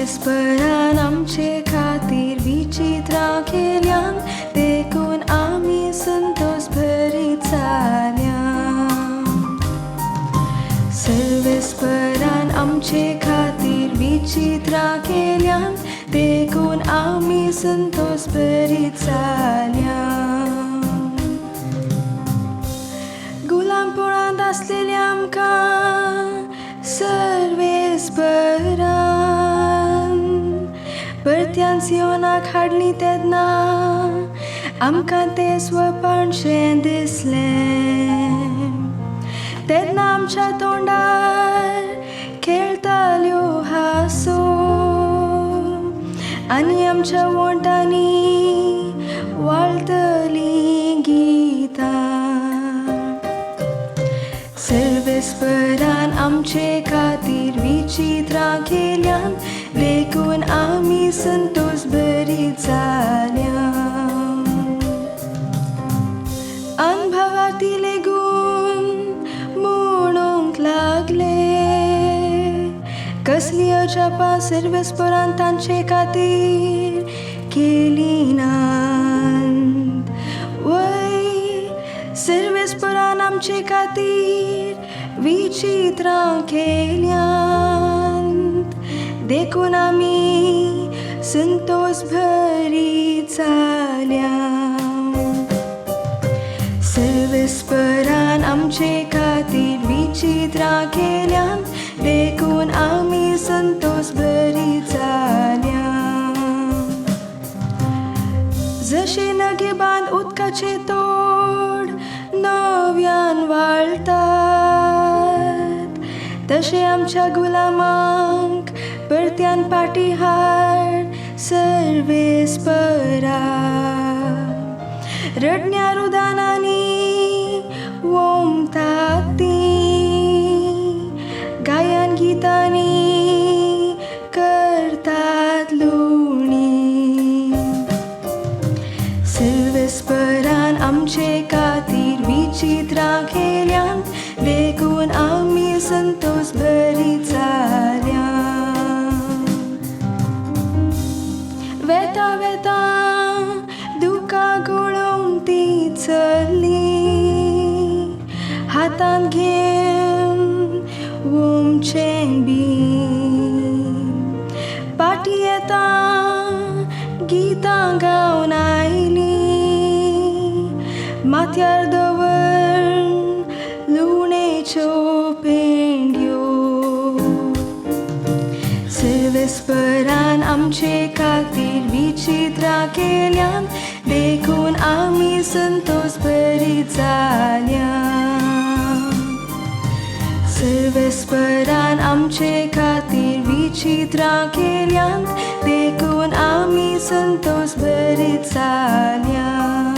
सर्वेस्परान आमचे खातीर विचित्रां केल्यान देखून आमी संतोष भरीत जाल्यां. सर्वेस्परान आमचे खातीर विचित्रां केल्यान देखून आमी संतोष भरीत जाल्यां. गुलामपणांत आसलेल्या आमकां सर्वेस्परान परत्यान सियोनाक हाडली तेन्ना आमकां तें स्वपणशें दिसलें. तेन्ना आमच्या तोंडार खेळटाल्यो हांसो आनी आमच्या वोंटांनी वाळटलीं गितां. सर्वेस्परान आमचे खातीर विचित्रां केल्यान देखून आमी संतोष भरीत जाल्यां. अनुभवांतले गूण म्हणूंक लागले कसली अजापां सर्वेस्परान तांचे खातीर केली नात. वय सर्वेस्परान आमचे खातीर विचित्रां केल्यान देखून आमी संतोष भरीत जाल्यां. सर्वेस्परान आमचे खातीर विचित्रां केल्यान देखून आमी संतोष भरीत जाल्यां. जशे नगेबांत उदकाचे तोड नव्यान वाळटात तशे आमच्या गुलामांक परत्यान फाटीं हाड सर्वेस्परा. रडण्या रुदानांनी वोमतात तीं गायन गितांनी करतात लुणी. सर्वेस्परान आमचे खातीर विचित्रां केल्यान देखून आमी संतोष भरीत जाल्यां. वेता वेता दुकां गळोवन ती चल्ली हातान घेवन वोमचें बी. पाटी येता गितां गावन आयली माथ्यार दवरून लुणेच्यो पेंड्यो. सर्वेस्परान आमचे खातीर विचित्रां केल्यान देखून आमी संतोष भरीत जाल्यां. सर्वेस्परान आमचे खातीर विचित्रां केल्यान देखून आमी संतोष भरीत जाल्यां.